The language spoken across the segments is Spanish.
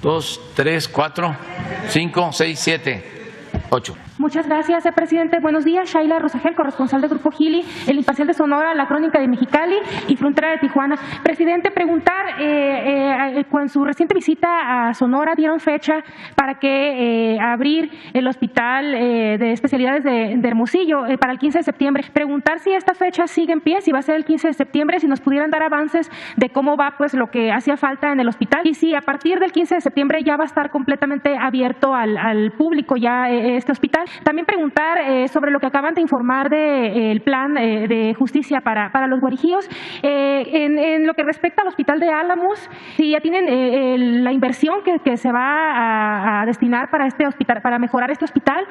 2, 3, 4, 5, 6, 7, 8. Muchas gracias, presidente. Buenos días. Shaila Rosagel, corresponsal del Grupo Gili, El Imparcial de Sonora, La Crónica de Mexicali y Frontera de Tijuana. Presidente, preguntar, con su reciente visita a Sonora dieron fecha para que abrir el Hospital de Especialidades de Hermosillo para el 15 de septiembre. Preguntar si esta fecha sigue en pie, si va a ser el 15 de septiembre, si nos pudieran dar avances de cómo va pues lo que hacía falta en el hospital y si a partir del 15 de septiembre ya va a estar completamente abierto al público ya este hospital. También preguntar sobre lo que acaban de informar del plan de justicia para los guarijíos. En lo que respecta al hospital de Álamos, si ya tienen la inversión que se va a destinar para este hospital, para mejorar este hospital,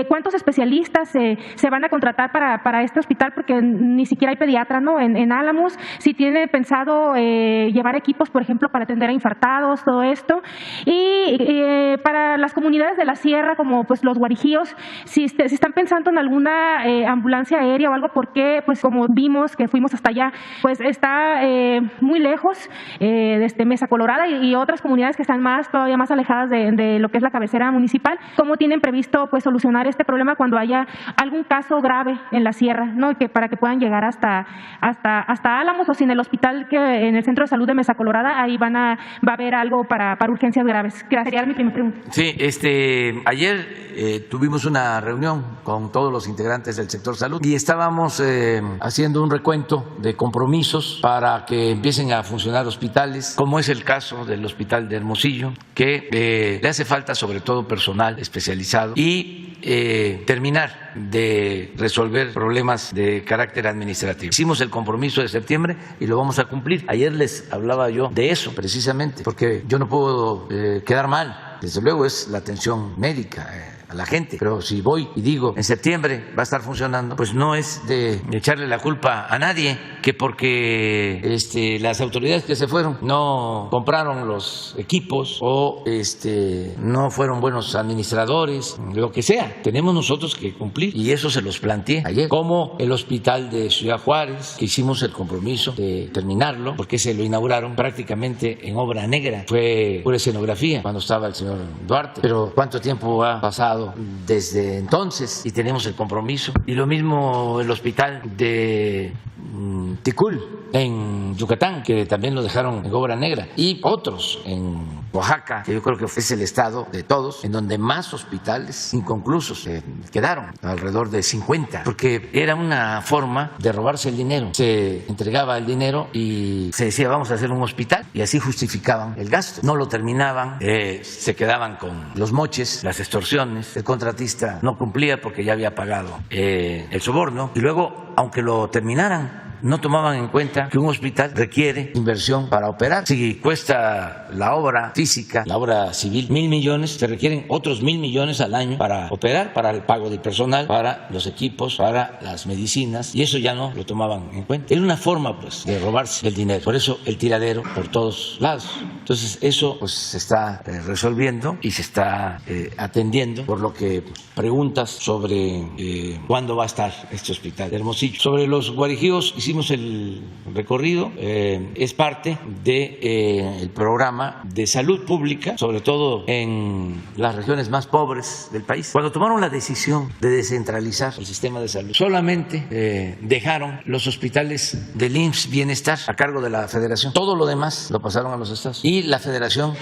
cuántos especialistas se van a contratar para este hospital, porque ni siquiera hay pediatra, ¿no? En Álamos, si tiene pensado llevar equipos, por ejemplo, para atender a infartados, todo esto. Y para las comunidades de la sierra, como pues los guarijíos, si están pensando en alguna ambulancia aérea o algo, porque pues como vimos que fuimos hasta allá, pues está muy lejos desde Mesa Colorada y otras comunidades que están todavía más alejadas de lo que es la cabecera municipal. ¿Cómo tienen previsto pues solucionar este problema cuando haya algún caso grave en la sierra, ¿no? Para que puedan llegar hasta Álamos, o si en el hospital en el Centro de Salud de Mesa Colorada ahí va a haber algo para urgencias graves? Gracias. Sería mi primera pregunta. Sí, ayer tuvimos una reunión con todos los integrantes del sector salud y estábamos haciendo un recuento de compromisos para que empiecen a funcionar hospitales, como es el caso del Hospital de Hermosillo, que le hace falta sobre todo personal especializado, y terminar de resolver problemas de carácter administrativo. Hicimos el compromiso de septiembre y lo vamos a cumplir. Ayer les hablaba yo de eso precisamente, porque yo no puedo quedar mal. Desde luego es la atención médica a la gente, pero si voy y digo en septiembre va a estar funcionando, pues no es de echarle la culpa a nadie, que porque las autoridades que se fueron no compraron los equipos o no fueron buenos administradores, lo que sea. Tenemos nosotros que cumplir y eso se los planteé ayer, como el hospital de Ciudad Juárez, que hicimos el compromiso de terminarlo porque se lo inauguraron prácticamente en obra negra, fue pura escenografía cuando estaba el señor Duarte, pero ¿cuánto tiempo ha pasado desde entonces? Y tenemos el compromiso. Y lo mismo el hospital de Ticul en Yucatán, que también lo dejaron en obra negra, y otros en Oaxaca, que yo creo que es el estado de todos en donde más hospitales inconclusos quedaron, alrededor de 50, porque era una forma de robarse el dinero. Se entregaba el dinero y se decía vamos a hacer un hospital, y así justificaban el gasto. No lo terminaban, se quedaban con los moches, las extorsiones, el contratista no cumplía porque ya había pagado el soborno, y luego, aunque lo terminaran, no tomaban en cuenta que un hospital requiere inversión para operar. Si cuesta la obra física, la obra civil, 1,000 millones, se requieren otros 1,000 millones al año para operar, para el pago del personal, para los equipos, para las medicinas, y eso ya no lo tomaban en cuenta. Era una forma pues de robarse el dinero, por eso el tiradero por todos lados. Entonces eso pues se está resolviendo y se está atendiendo, por lo que preguntas sobre cuándo va a estar este hospital de Hermosillo. Sobre los guarijíos, hicimos el recorrido, es parte del programa de salud pública, sobre todo en las regiones más pobres del país. Cuando tomaron la decisión de descentralizar el sistema de salud, solamente dejaron los hospitales del IMSS Bienestar a cargo de la Federación. Todo lo demás lo pasaron a los estados y la Federación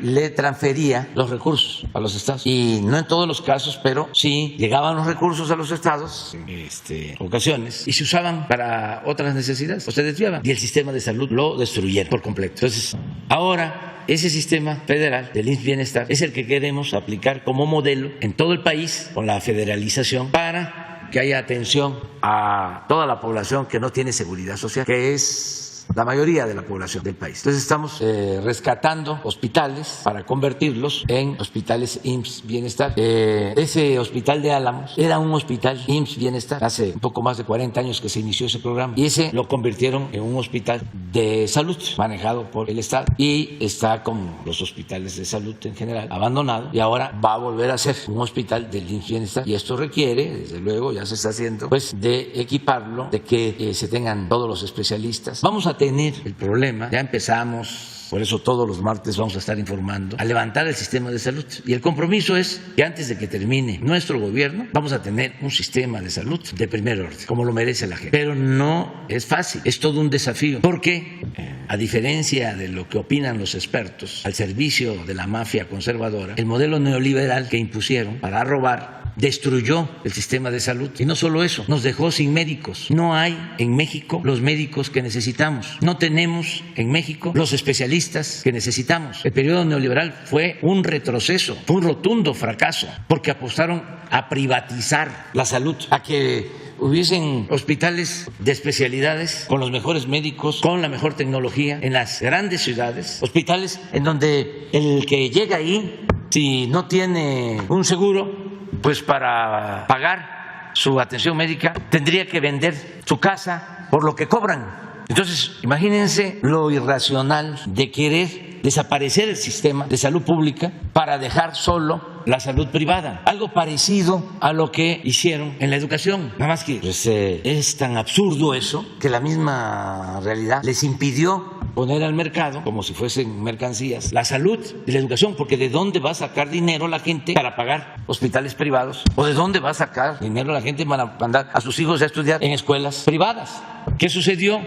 le transfería los recursos a los estados, y no en todos los casos, pero sí llegaban los recursos a los estados en ocasiones y se usaban para otras necesidades o se desviaban, y el sistema de salud lo destruyeron por completo. Entonces ahora ese sistema federal del IMSS Bienestar es el que queremos aplicar como modelo en todo el país, con la federalización, para que haya atención a toda la población que no tiene seguridad social, que es la mayoría de la población del país. Entonces estamos rescatando hospitales para convertirlos en hospitales IMSS Bienestar. Ese hospital de Álamos era un hospital IMSS Bienestar hace un poco más de 40 años que se inició ese programa, y ese lo convirtieron en un hospital de salud manejado por el Estado, y está como los hospitales de salud en general abandonado, y ahora va a volver a ser un hospital del IMSS Bienestar, y esto requiere, desde luego ya se está haciendo, pues de equiparlo, de que se tengan todos los especialistas. Vamos a tener el problema, ya empezamos martes. Por eso todos los martes vamos a estar informando, a levantar el sistema de salud. Y el compromiso es que antes de que termine nuestro gobierno vamos a tener un sistema de salud de primer orden, como lo merece la gente. Pero no es fácil, es todo un desafío, porque a diferencia de lo que opinan los expertos al servicio de la mafia conservadora, el modelo neoliberal que impusieron para robar destruyó el sistema de salud. Y no solo eso, nos dejó sin médicos. No hay en México los médicos que necesitamos. No tenemos en México los especialistas que necesitamos. El periodo neoliberal fue un retroceso, fue un rotundo fracaso, porque apostaron a privatizar la salud, a que hubiesen hospitales de especialidades con los mejores médicos, con la mejor tecnología en las grandes ciudades, hospitales en donde el que llega ahí, si no tiene un seguro, pues para pagar su atención médica tendría que vender su casa por lo que cobran. Entonces, imagínense lo irracional de querer desaparecer el sistema de salud pública para dejar solo la salud privada. Algo parecido a lo que hicieron en la educación. Nada más que pues, es tan absurdo eso que la misma realidad les impidió poner al mercado, como si fuesen mercancías, la salud y la educación, porque ¿de dónde va a sacar dinero la gente para pagar hospitales privados? ¿O de dónde va a sacar dinero la gente para mandar a sus hijos a estudiar en escuelas privadas? ¿Qué sucedió?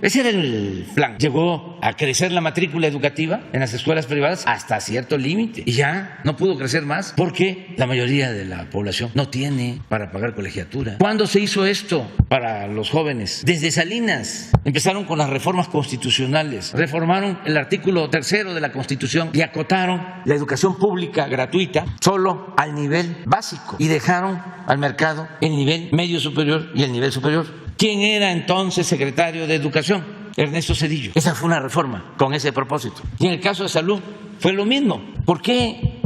Ese era el plan. Llegó a crecer la matrícula educativa en las escuelas privadas hasta cierto límite y ya no pudo crecer más porque la mayoría de la población no tiene para pagar colegiatura. ¿Cuándo se hizo esto para los jóvenes? Desde Salinas. Empezaron con las reformas constitucionales, reformaron el artículo 3 de la Constitución y acotaron la educación pública gratuita solo al nivel básico y dejaron al mercado el nivel medio superior y el nivel superior. ¿Quién era entonces secretario de Educación? Ernesto Zedillo. Esa fue una reforma con ese propósito. Y en el caso de salud fue lo mismo. ¿Por qué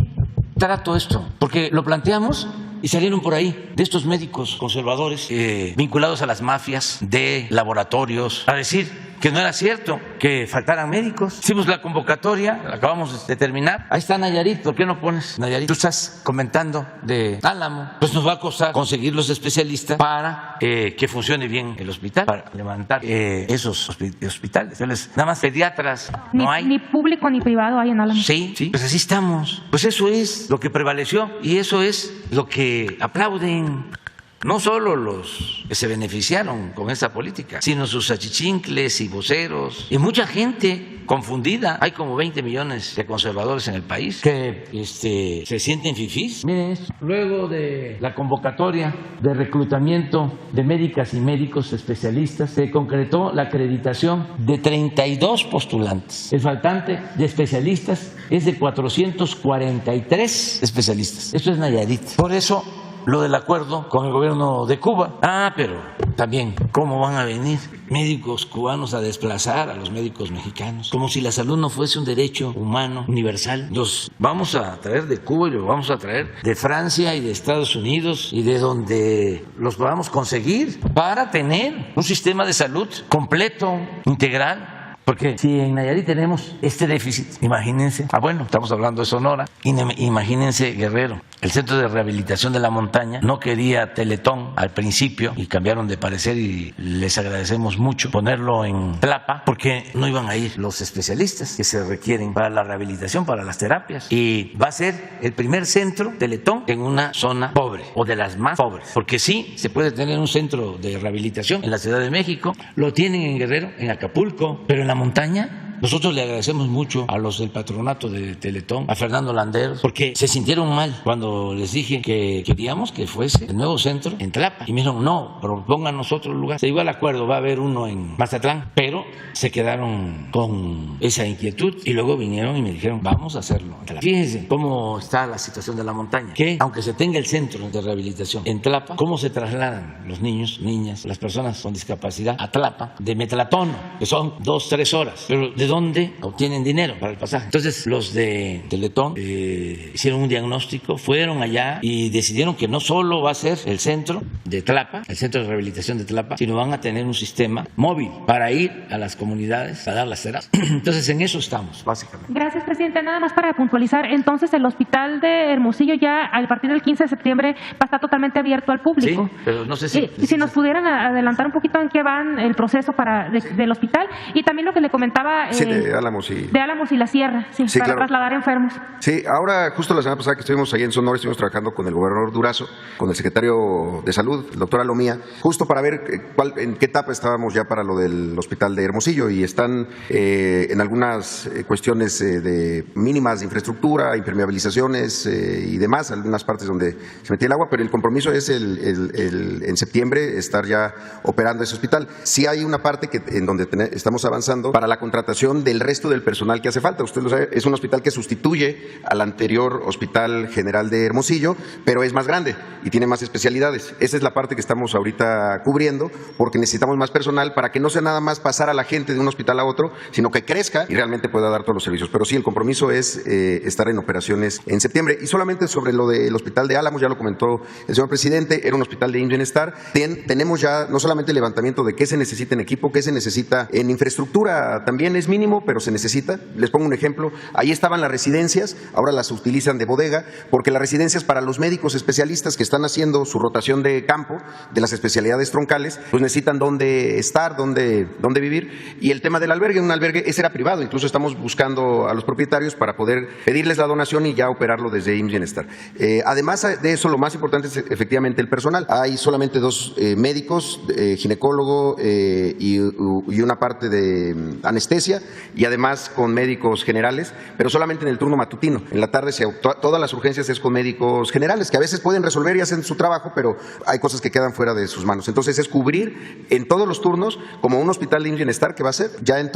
trato esto? Porque lo planteamos y salieron por ahí de estos médicos conservadores vinculados a las mafias de laboratorios a decir que no era cierto que faltaran médicos. Hicimos la convocatoria, la acabamos de terminar. Ahí está Nayarit, ¿por qué no pones Nayarit? Tú estás comentando de Álamo. Pues nos va a costar conseguir los especialistas para que funcione bien el hospital, para levantar esos hospitales. Nada más pediatras no hay. Ni público ni privado hay en Álamo. Sí, pues así estamos. Pues eso es lo que prevaleció y eso es lo que aplauden. No solo los que se beneficiaron con esta política, sino sus achichincles y voceros y mucha gente confundida. Hay como 20 millones de conservadores en el país que se sienten fifís. Miren, luego de la convocatoria de reclutamiento de médicas y médicos especialistas, se concretó la acreditación de 32 postulantes. El faltante de especialistas es de 443 especialistas. Esto es Nayarit. Por eso lo del acuerdo con el gobierno de Cuba. Pero también, ¿cómo van a venir médicos cubanos a desplazar a los médicos mexicanos? Como si la salud no fuese un derecho humano universal. Los vamos a traer de Cuba y los vamos a traer de Francia y de Estados Unidos y de donde los podamos conseguir para tener un sistema de salud completo, integral. Porque si en Nayarit tenemos este déficit, imagínense, bueno, estamos hablando de Sonora, imagínense Guerrero. El Centro de Rehabilitación de la Montaña no quería Teletón al principio y cambiaron de parecer y les agradecemos mucho ponerlo en Tlapa porque no iban a ir los especialistas que se requieren para la rehabilitación, para las terapias. Y va a ser el primer centro Teletón en una zona pobre o de las más pobres. Porque sí, se puede tener un centro de rehabilitación en la Ciudad de México, lo tienen en Guerrero, en Acapulco, pero en la montaña. Nosotros le agradecemos mucho a los del patronato de Teletón, a Fernando Landeros, porque se sintieron mal cuando les dije que queríamos que fuese el nuevo centro en Tlapa. Y me dijeron, no, propónganos otro lugar. Se llegó al acuerdo, va a haber uno en Mazatlán, pero se quedaron con esa inquietud y luego vinieron y me dijeron, vamos a hacerlo en Tlapa. Fíjense cómo está la situación de la montaña, que aunque se tenga el centro de rehabilitación en Tlapa, cómo se trasladan los niños, niñas, las personas con discapacidad a Tlapa de Metlatono, que son 2-3 horas, pero ¿de dónde obtienen dinero para el pasaje? Entonces los de Teletón hicieron un diagnóstico, fueron allá y decidieron que no solo va a ser el centro de Tlapa, el centro de rehabilitación de Tlapa, sino van a tener un sistema móvil para ir a las comunidades a dar las terapias. Entonces en eso estamos, básicamente. Gracias, presidente. Nada más para puntualizar, entonces el hospital de Hermosillo ya a partir del 15 de septiembre va a estar totalmente abierto al público. Sí, pero no sé si nos pudieran adelantar un poquito en qué van el proceso del hospital y también lo que le comentaba Sí, de Álamos y la Sierra, sí, para claro. trasladar enfermos. Sí, ahora justo la semana pasada que estuvimos ahí en Sonora, estuvimos trabajando con el gobernador Durazo, con el secretario de Salud, el doctor Alomía, justo para ver en qué etapa estábamos ya para lo del hospital de Hermosillo, y están en algunas cuestiones de mínimas de infraestructura, impermeabilizaciones y demás, algunas partes donde se metía el agua, pero el compromiso es en septiembre estar ya operando ese hospital. Sí hay una parte en donde estamos avanzando para la contratación del resto del personal que hace falta. Usted lo sabe, es un hospital que sustituye al anterior Hospital General de Hermosillo, pero es más grande y tiene más especialidades. Esa es la parte que estamos ahorita cubriendo, porque necesitamos más personal para que no sea nada más pasar a la gente de un hospital a otro, sino que crezca y realmente pueda dar todos los servicios. Pero sí, el compromiso es estar en operaciones en septiembre. Y solamente sobre lo del hospital de Álamos, ya lo comentó el señor presidente, era un hospital de IMSS Bienestar. Tenemos ya no solamente el levantamiento de qué se necesita en equipo, qué se necesita en infraestructura, también es mínimo, pero se necesita. Les pongo un ejemplo, ahí estaban las residencias, ahora las utilizan de bodega, porque las residencias para los médicos especialistas que están haciendo su rotación de campo, de las especialidades troncales, pues necesitan dónde estar, dónde vivir. Y el tema del albergue, un albergue, ese era privado, incluso estamos buscando a los propietarios para poder pedirles la donación y ya operarlo desde IMSS Bienestar. Además de eso, lo más importante es efectivamente el personal. Hay solamente 2 médicos, ginecólogo y una parte de anestesia, y además con médicos generales, pero solamente en el turno matutino. En la tarde todas las urgencias es con médicos generales, que a veces pueden resolver y hacen su trabajo, pero hay cosas que quedan fuera de sus manos. Entonces es cubrir en todos los turnos, como un hospital de IMSS Bienestar que va a ser, ya en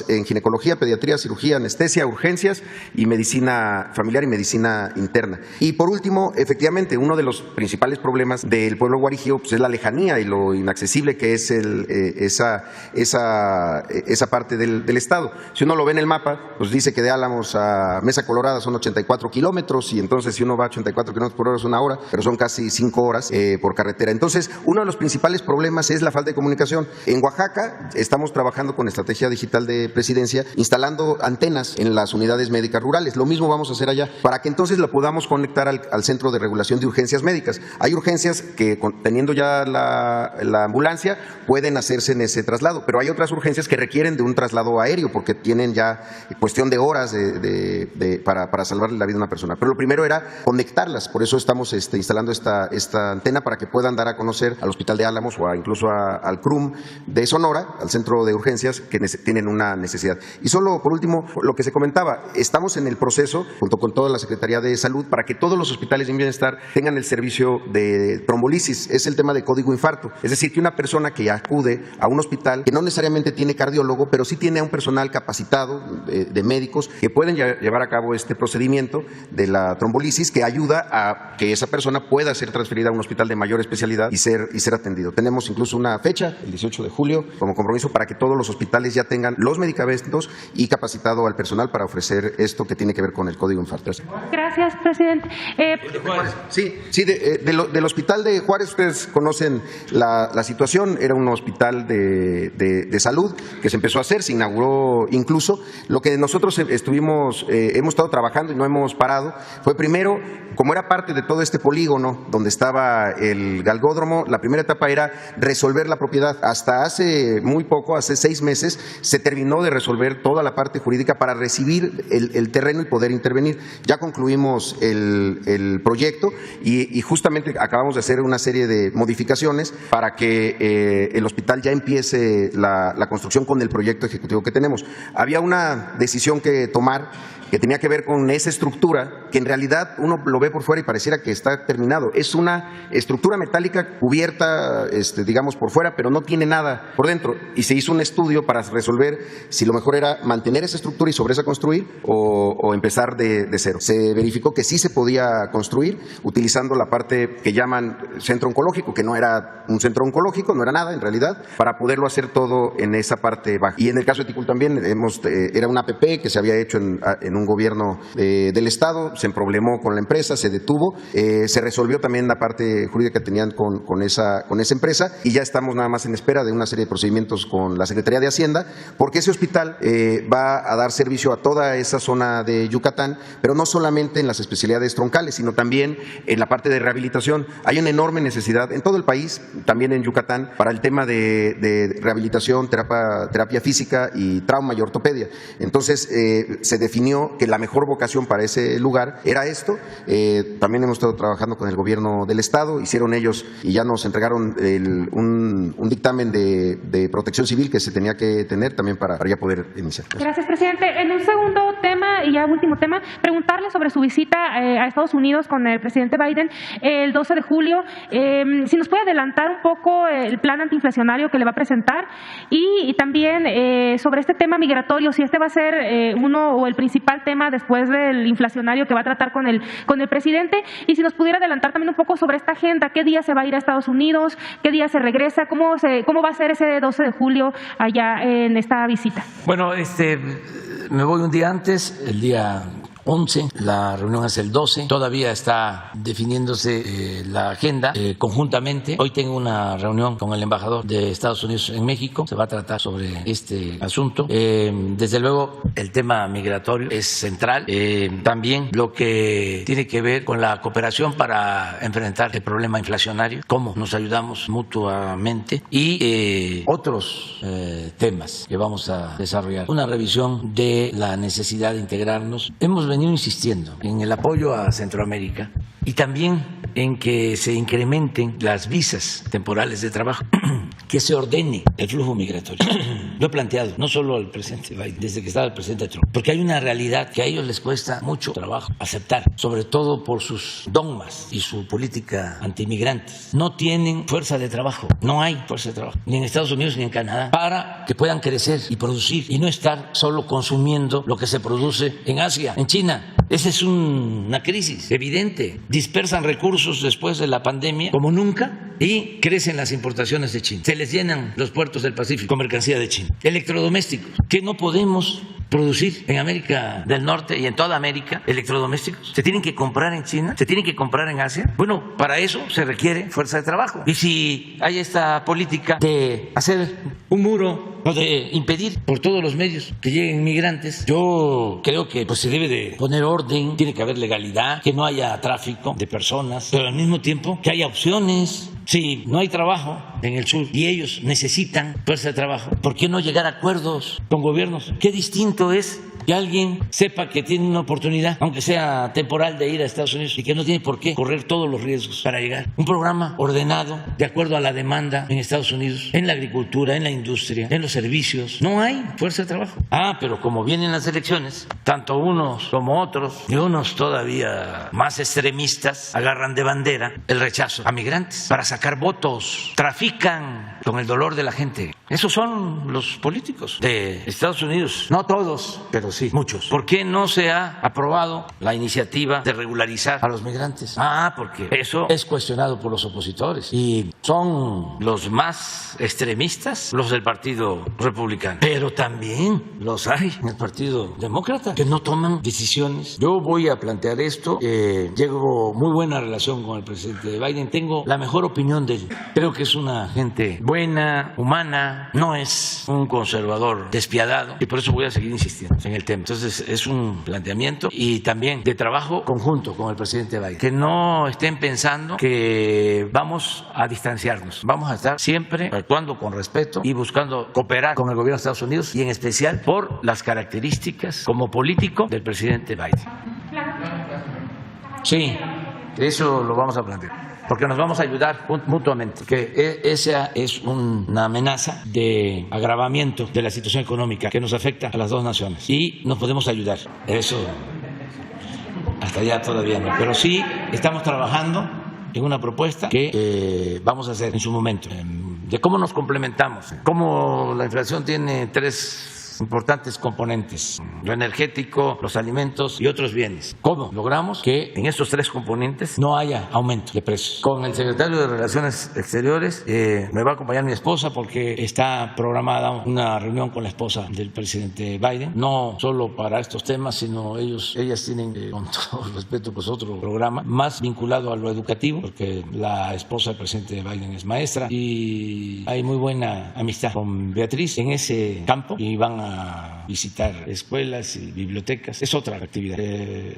en ginecología, pediatría, cirugía, anestesia, urgencias y medicina familiar y medicina interna. Y por último, efectivamente, uno de los principales problemas del pueblo guarijío pues es la lejanía y lo inaccesible que es esa parte del estado. Si uno lo ve en el mapa, pues dice que de Álamos a Mesa Colorada son 84 kilómetros, y entonces si uno va a 84 kilómetros por hora es 1 hora, pero son casi 5 horas por carretera. Entonces, uno de los principales problemas es la falta de comunicación. En Oaxaca estamos trabajando con estrategia digital de presidencia, instalando antenas en las unidades médicas rurales. Lo mismo vamos a hacer allá, para que entonces lo podamos conectar al Centro de Regulación de Urgencias Médicas. Hay urgencias que, teniendo ya la ambulancia, pueden hacerse en ese traslado, pero hay otras urgencias que requieren de un traslado aéreo, porque tienen ya cuestión de horas para salvarle la vida a una persona. Pero lo primero era conectarlas, por eso estamos instalando esta antena para que puedan dar a conocer al Hospital de Álamos o incluso al CRUM de Sonora, al Centro de Urgencias, que tienen una necesidad. Y solo por último, lo que se comentaba, estamos en el proceso, junto con toda la Secretaría de Salud, para que todos los hospitales de bienestar tengan el servicio de trombolisis. Es el tema de código infarto. Es decir, que una persona que acude a un hospital, que no necesariamente tiene cardiólogo, pero sí tiene un personal capacitado de médicos que pueden llevar a cabo este procedimiento de la trombolisis, que ayuda a que esa persona pueda ser transferida a un hospital de mayor especialidad y ser atendido. Tenemos incluso una fecha, el 18 de julio, como compromiso para que todos los hospitales ya tengan los medicamentos y capacitado al personal para ofrecer esto que tiene que ver con el código infarto. Gracias, presidente. Sí, del hospital de Juárez, ustedes conocen la situación. Era un hospital de salud que se empezó a hacer, se inauguró incluso. Lo que nosotros hemos estado trabajando y no hemos parado fue, primero, como era parte de todo este polígono donde estaba el galgódromo, la primera etapa era resolver la propiedad. Hasta hace muy poco, hace 6 meses, se terminó de resolver toda la parte jurídica para recibir el terreno y poder intervenir. Ya concluimos el proyecto y justamente acabamos de hacer una serie de modificaciones para que el hospital ya empiece la construcción con el proyecto ejecutivo que tenemos. Había una decisión que tomar que tenía que ver con esa estructura, que en realidad uno lo ve por fuera y pareciera que está terminado. Es una estructura metálica cubierta, digamos, por fuera, pero no tiene nada por dentro. Y se hizo un estudio para resolver si lo mejor era mantener esa estructura y sobre esa construir o empezar de cero. Se verificó que sí se podía construir utilizando la parte que llaman centro oncológico, que no era un centro oncológico, no era nada en realidad, para poderlo hacer todo en esa parte baja. Y en el caso de Ticul también era una APP que se había hecho en un gobierno del Estado, se emproblemó con la empresa, se detuvo, se resolvió también la parte jurídica que tenían con esa empresa y ya estamos nada más en espera de una serie de procedimientos con la Secretaría de Hacienda, porque ese hospital va a dar servicio a toda esa zona de Yucatán, pero no solamente en las especialidades troncales, sino también en la parte de rehabilitación. Hay una enorme necesidad en todo el país, también en Yucatán, para el tema de rehabilitación, terapia física y trauma y ortopedia. Entonces, se definió que la mejor vocación para ese lugar era esto. También hemos estado trabajando con el gobierno del Estado, hicieron ellos y ya nos entregaron un dictamen de protección civil que se tenía que tener también para ya poder iniciar. Gracias, presidente. En un segundo tema y ya último tema, preguntarle sobre su visita a Estados Unidos con el presidente Biden el 12 de julio. Si nos puede adelantar un poco el plan antiinflacionario que le va a presentar y también sobre este tema migratorio, si este va a ser uno o el principal tema después del inflacionario que va a tratar con el presidente, y si nos pudiera adelantar también un poco sobre esta agenda, qué día se va a ir a Estados Unidos, qué día se regresa, cómo va a ser ese 12 de julio allá en esta visita. Bueno, me voy un día antes, el día 11, la reunión es el 12, todavía está definiéndose la agenda conjuntamente. Hoy tengo una reunión con el embajador de Estados Unidos en México, se va a tratar sobre este asunto. Desde luego el tema migratorio es central, también lo que tiene que ver con la cooperación para enfrentar el problema inflacionario, cómo nos ayudamos mutuamente y otros temas que vamos a desarrollar. Una revisión de la necesidad de integrarnos. Hemos venido insistiendo en el apoyo a Centroamérica y también en que se incrementen las visas temporales de trabajo, que se ordene el flujo migratorio. Lo he planteado, no solo al presidente Biden, desde que estaba el presidente Trump, porque hay una realidad que a ellos les cuesta mucho trabajo aceptar, sobre todo por sus dogmas y su política antiinmigrantes. No tienen fuerza de trabajo, no hay fuerza de trabajo, ni en Estados Unidos ni en Canadá, para que puedan crecer y producir y no estar solo consumiendo lo que se produce en Asia, en China. Esa es una crisis evidente. Dispersan recursos después de la pandemia como nunca y crecen las importaciones de China. Se les llenan los puertos del Pacífico con mercancía de China. Electrodomésticos, que no podemos producir en América del Norte y en toda América, electrodomésticos. Se tienen que comprar en China, se tienen que comprar en Asia. Bueno, para eso se requiere fuerza de trabajo. Y si hay esta política de hacer un muro o de impedir por todos los medios que lleguen migrantes, yo creo que pues se debe de poner orden, tiene que haber legalidad, que no haya tráfico de personas, pero al mismo tiempo que haya opciones. Si no hay trabajo en el sur y ellos necesitan fuerza de trabajo, ¿por qué no llegar a acuerdos con gobiernos? Qué distinto es que alguien sepa que tiene una oportunidad, aunque sea temporal, de ir a Estados Unidos y que no tiene por qué correr todos los riesgos para llegar. Un programa ordenado de acuerdo a la demanda en Estados Unidos, en la agricultura, en la industria, en los servicios. No hay fuerza de trabajo. Pero como vienen las elecciones, tanto unos como otros, y unos todavía más extremistas, agarran de bandera el rechazo a migrantes para sacar votos, trafican con el dolor de la gente. Esos son los políticos de Estados Unidos. No todos, pero sí muchos. ¿Por qué no se ha aprobado la iniciativa de regularizar a los migrantes? Porque eso es cuestionado por los opositores y son los más extremistas, los del Partido Republicano, pero también los hay en el Partido Demócrata que no toman decisiones. Yo voy a plantear esto. Llevo muy buena relación con el presidente Biden, tengo la mejor opinión de él. Creo que es una gente buena, humana, no es un conservador despiadado y por eso voy a seguir insistiendo en el tema. Entonces es un planteamiento y también de trabajo conjunto con el presidente Biden. Que no estén pensando que vamos a distanciarnos. Vamos a estar siempre actuando con respeto y buscando cooperar con el gobierno de Estados Unidos y en especial por las características como político del presidente Biden. Sí, eso lo vamos a plantear. Porque nos vamos a ayudar mutuamente, que esa es una amenaza de agravamiento de la situación económica que nos afecta a las dos naciones y nos podemos ayudar. Eso hasta allá todavía no, pero sí estamos trabajando en una propuesta que vamos a hacer en su momento, de cómo nos complementamos, cómo la inflación tiene 3 tres importantes componentes: lo energético, los alimentos y otros bienes. ¿Cómo logramos que en estos tres componentes no haya aumento de precios? Con el secretario de Relaciones Exteriores me va a acompañar mi esposa porque está programada una reunión con la esposa del presidente Biden, no solo para estos temas, sino ellas tienen, con todo el respeto, pues otro programa más vinculado a lo educativo, porque la esposa del presidente Biden es maestra y hay muy buena amistad con Beatriz en ese campo y van a visitar escuelas y bibliotecas. Es otra actividad.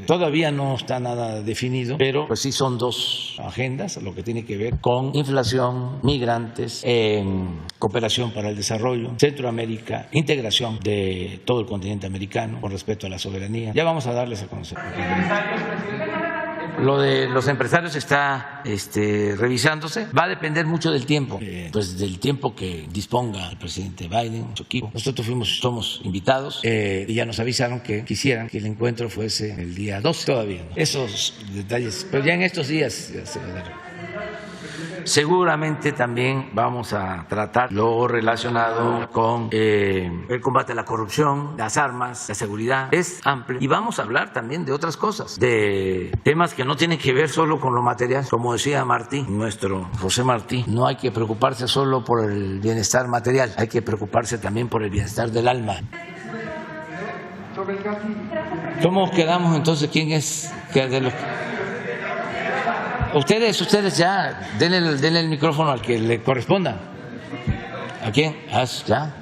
Todavía no está nada definido, pero pues sí son dos agendas, lo que tiene que ver con inflación, migrantes, cooperación para el desarrollo, Centroamérica, integración de todo el continente americano con respecto a la soberanía. Ya vamos a darles a conocer. Lo de los empresarios está revisándose. Va a depender mucho del tiempo, pues del tiempo que disponga el presidente Biden, su equipo. Nosotros somos invitados y ya nos avisaron que quisieran que el encuentro fuese el día 12 todavía, ¿no? Esos detalles, pero ya en estos días ya se va a dar. Seguramente también vamos a tratar lo relacionado con el combate a la corrupción, las armas, la seguridad. Es amplio. Y vamos a hablar también de otras cosas, de temas que no tienen que ver solo con lo material. Como decía Martí, nuestro José Martí, no hay que preocuparse solo por el bienestar material, hay que preocuparse también por el bienestar del alma. ¿Cómo quedamos entonces? ¿Quién es de los... Ustedes ya, denle el micrófono al que le corresponda. ¿A quién? Ya.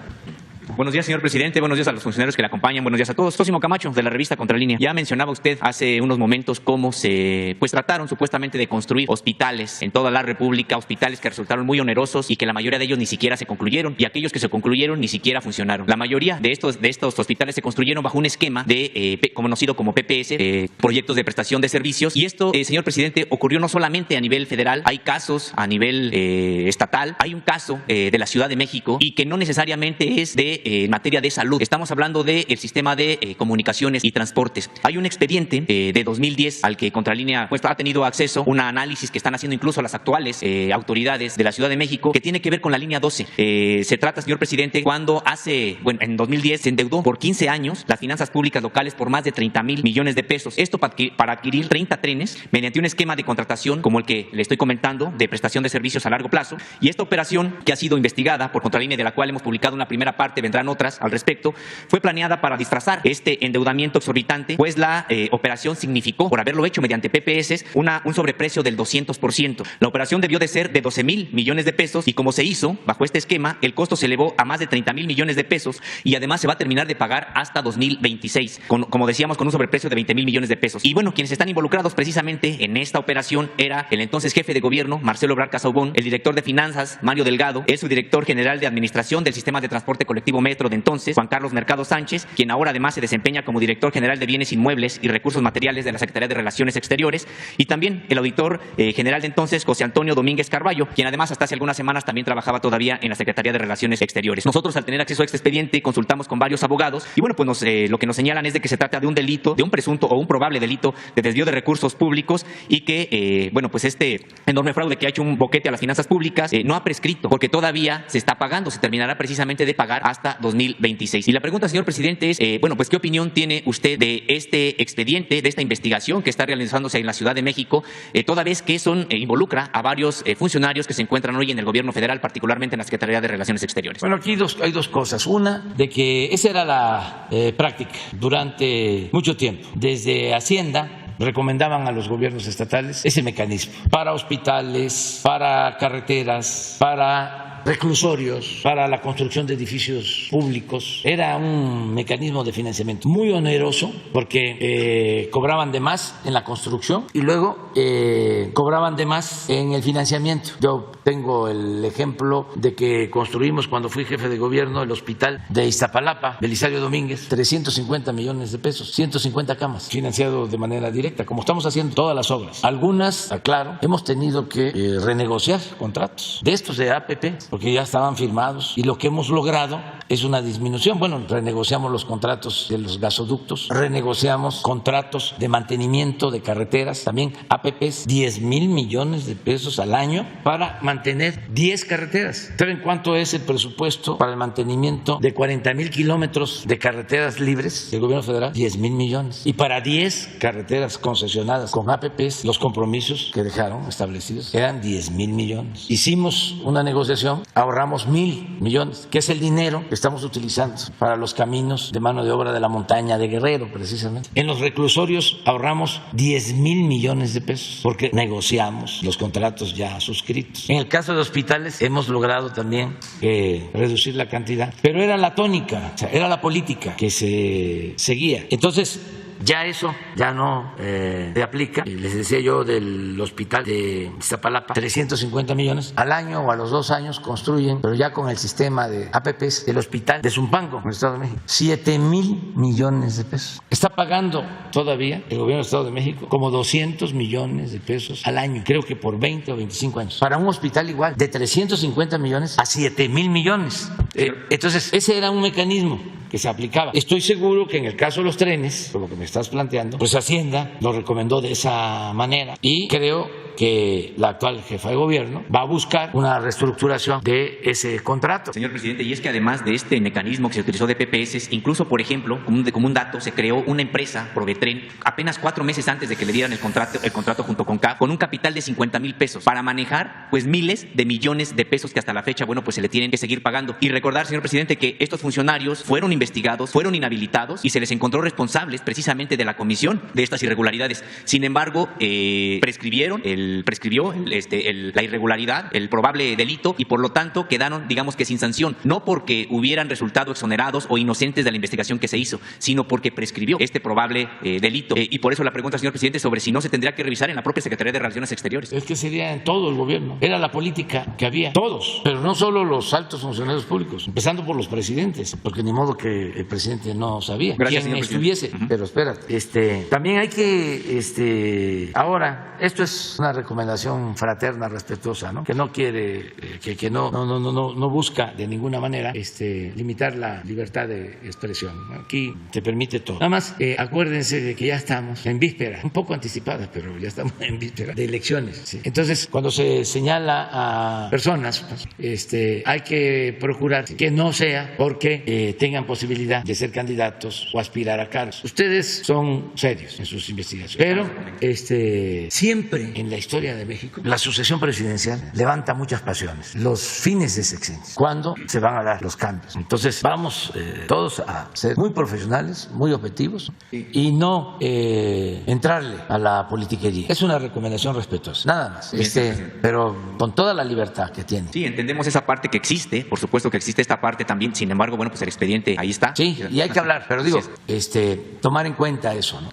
Buenos días, señor presidente. Buenos días a los funcionarios que le acompañan. Buenos días a todos. Sósimo Camacho, de la revista Contralínea. Ya mencionaba usted hace unos momentos cómo se trataron supuestamente de construir hospitales en toda la República, hospitales que resultaron muy onerosos y que la mayoría de ellos ni siquiera se concluyeron, y aquellos que se concluyeron ni siquiera funcionaron. La mayoría de estos hospitales se construyeron bajo un esquema conocido como PPS, proyectos de prestación de servicios, y esto, señor presidente, ocurrió no solamente a nivel federal, hay casos a nivel estatal, hay un caso de la Ciudad de México, y que no necesariamente es en materia de salud. Estamos hablando del sistema de comunicaciones y transportes. Hay un expediente de 2010 al que Contralínea ha tenido acceso, un análisis que están haciendo incluso las actuales autoridades de la Ciudad de México, que tiene que ver con la línea 12. Se trata, señor presidente, cuando en 2010 se endeudó por 15 años las finanzas públicas locales por más de 30,000 millones de pesos. Esto para adquirir 30 trenes mediante un esquema de contratación como el que le estoy comentando, de prestación de servicios a largo plazo. Y esta operación, que ha sido investigada por Contralínea, de la cual hemos publicado una primera parte, vendrán otras al respecto, fue planeada para disfrazar este endeudamiento exorbitante, pues la operación significó, por haberlo hecho mediante PPS, un sobreprecio del 200%. La operación debió de ser de 12,000 millones de pesos, y como se hizo bajo este esquema, el costo se elevó a más de 30,000 millones de pesos, y además se va a terminar de pagar hasta 2026, como decíamos, con un sobreprecio de 20,000 millones de pesos. Y bueno, quienes están involucrados precisamente en esta operación era el entonces jefe de gobierno, Marcelo Ebrard Casaubon, el director de finanzas, Mario Delgado, el subdirector general de administración del sistema de transporte colectivo Metro de entonces, Juan Carlos Mercado Sánchez, quien ahora además se desempeña como director general de bienes inmuebles y recursos materiales de la Secretaría de Relaciones Exteriores, y también el auditor general de entonces, José Antonio Domínguez Carballo, quien además hasta hace algunas semanas también trabajaba todavía en la Secretaría de Relaciones Exteriores. Nosotros, al tener acceso a este expediente, consultamos con varios abogados, y bueno, pues lo que nos señalan es de que se trata de un delito, de un presunto o un probable delito de desvío de recursos públicos, y que pues este enorme fraude que ha hecho un boquete a las finanzas públicas no ha prescrito, porque todavía se está pagando, se terminará precisamente de pagar hasta 2026. Y la pregunta, señor presidente, es, pues ¿qué opinión tiene usted de este expediente, de esta investigación que está realizándose en la Ciudad de México, toda vez que involucra a varios funcionarios que se encuentran hoy en el gobierno federal, particularmente en la Secretaría de Relaciones Exteriores? Bueno, aquí hay dos cosas. Una, de que esa era la práctica durante mucho tiempo. Desde Hacienda recomendaban a los gobiernos estatales ese mecanismo para hospitales, para carreteras, para reclusorios, para la construcción de edificios públicos. Era un mecanismo de financiamiento muy oneroso, porque cobraban de más en la construcción y luego cobraban de más en el financiamiento. Yo tengo el ejemplo de que construimos, cuando fui jefe de gobierno, el hospital de Iztapalapa, Belisario Domínguez, 350 millones de pesos, 150 camas, financiado de manera directa, como estamos haciendo todas las obras. Algunas, aclaro, hemos tenido que renegociar contratos de estos de APP, porque ya estaban firmados y lo que hemos logrado es una disminución. Bueno, renegociamos los contratos de los gasoductos, renegociamos contratos de mantenimiento de carreteras, también APPs, 10,000 millones de pesos al año para mantener 10 carreteras. ¿Saben cuánto es el presupuesto para el mantenimiento de 40,000 kilómetros de carreteras libres del gobierno federal? 10,000 millones. Y para 10 carreteras concesionadas con APPs, los compromisos que dejaron establecidos eran 10,000 millones. Hicimos una negociación, ahorramos 1,000 millones, que es el dinero que estamos utilizando para los caminos de mano de obra de la montaña de Guerrero, precisamente. En los reclusorios ahorramos 10,000 millones de pesos porque negociamos los contratos ya suscritos. En el caso de hospitales hemos logrado también reducir la cantidad, pero era la tónica, o sea, era la política que se seguía. Entonces, ya eso ya no se aplica. Les decía yo del hospital de Iztapalapa, 350 millones al año o a los 2 años construyen, pero ya con el sistema de APPs, el hospital de Zumpango, en el Estado de México, 7,000 millones de pesos. Está pagando todavía el gobierno del Estado de México como 200 millones de pesos al año, creo que por 20 o 25 años, para un hospital igual, de 350 millones a 7,000 millones. Entonces, ese era un mecanismo que se aplicaba. Estoy seguro que en el caso de los trenes, por lo que me estás planteando, pues Hacienda lo recomendó de esa manera y creo que la actual jefa de gobierno va a buscar una reestructuración de ese contrato. Señor presidente, y es que además de este mecanismo que se utilizó de PPS, incluso, por ejemplo, como un dato, se creó una empresa, Provetren, apenas 4 meses antes de que le dieran el contrato junto con CAF, con un capital de 50,000 pesos para manejar pues miles de millones de pesos que hasta la fecha, bueno, pues se le tienen que seguir pagando. Y recordar, señor presidente, que estos funcionarios fueron investigados, fueron inhabilitados y se les encontró responsables precisamente de la comisión de estas irregularidades. Sin embargo, prescribió la irregularidad, el probable delito, y por lo tanto quedaron, digamos que sin sanción, no porque hubieran resultado exonerados o inocentes de la investigación que se hizo, sino porque prescribió este probable delito. Y por eso la pregunta, señor presidente, sobre si no se tendría que revisar en la propia Secretaría de Relaciones Exteriores. Es que sería en todo el gobierno, era la política que había, todos, pero no solo los altos funcionarios públicos, empezando por los presidentes, porque ni modo que el presidente no sabía quién estuviese. Pero espérate, también hay que, ahora, esto es una recomendación fraterna, respetuosa, ¿no? Que no quiere, que no busca de ninguna manera limitar la libertad de expresión. Aquí se permite todo. Nada más, acuérdense de que ya estamos en víspera, un poco anticipada, pero ya estamos en víspera de elecciones. ¿Sí? Entonces, cuando se señala a personas, pues, hay que procurar que no sea porque tengan posibilidad de ser candidatos o aspirar a cargos. Ustedes son serios en sus investigaciones, pero siempre en la historia de México la sucesión presidencial levanta muchas pasiones, los fines de sexenios, cuando se van a dar los cambios. Entonces vamos todos a ser muy profesionales, muy objetivos y no entrarle a la politiquería. Es una recomendación respetuosa, nada más, pero con toda la libertad que tiene. Sí, entendemos esa parte que existe, por supuesto que existe esta parte también, sin embargo, bueno, pues el expediente ahí está. Sí, y hay que hablar, pero digo, tomar en cuenta eso, ¿no?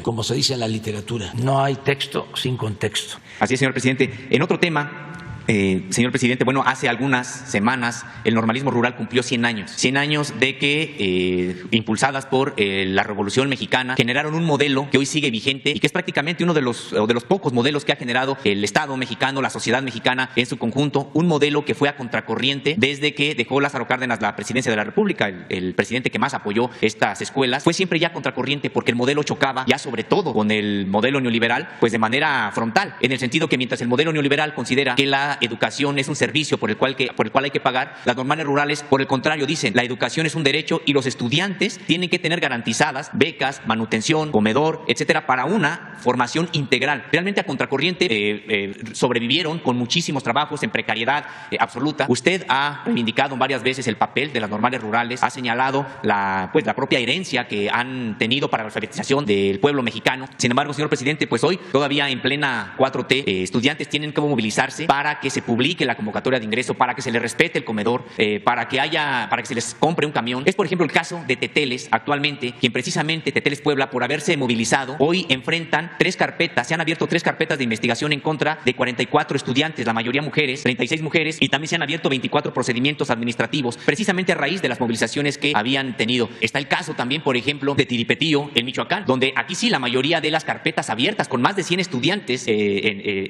Como se dice en la literatura, no hay texto sin contexto. Así es, señor presidente. En otro tema, señor presidente, bueno, hace algunas semanas el normalismo rural cumplió 100 años. 100 años de que, impulsadas por la Revolución Mexicana, generaron un modelo que hoy sigue vigente y que es prácticamente uno de los pocos modelos que ha generado el Estado mexicano, la sociedad mexicana en su conjunto. Un modelo que fue a contracorriente desde que dejó Lázaro Cárdenas la presidencia de la República. El presidente que más apoyó estas escuelas fue siempre ya contracorriente porque el modelo chocaba ya sobre todo con el modelo neoliberal, pues de manera frontal, en el sentido que mientras el modelo neoliberal considera que la educación es un servicio por el cual hay que pagar, las normales rurales, por el contrario, dicen la educación es un derecho y los estudiantes tienen que tener garantizadas becas, manutención, comedor, etcétera, para una formación integral. Realmente a contracorriente sobrevivieron con muchísimos trabajos en precariedad absoluta. Usted ha reivindicado varias veces el papel de las normales rurales, ha señalado la propia herencia que han tenido para la alfabetización del pueblo mexicano. Sin embargo, señor presidente, pues hoy, todavía en plena 4T, estudiantes tienen que movilizarse para que se publique la convocatoria de ingreso, para que se les respete el comedor, para que se les compre un camión. Es, por ejemplo, el caso de Teteles actualmente, quien precisamente, Teteles Puebla, por haberse movilizado, hoy enfrentan se han abierto 3 carpetas de investigación en contra de 44 estudiantes, la mayoría mujeres, 36 mujeres, y también se han abierto 24 procedimientos administrativos, precisamente a raíz de las movilizaciones que habían tenido. Está el caso también, por ejemplo, de Tiripetío, en Michoacán, donde aquí sí la mayoría de las carpetas abiertas, con más de 100 estudiantes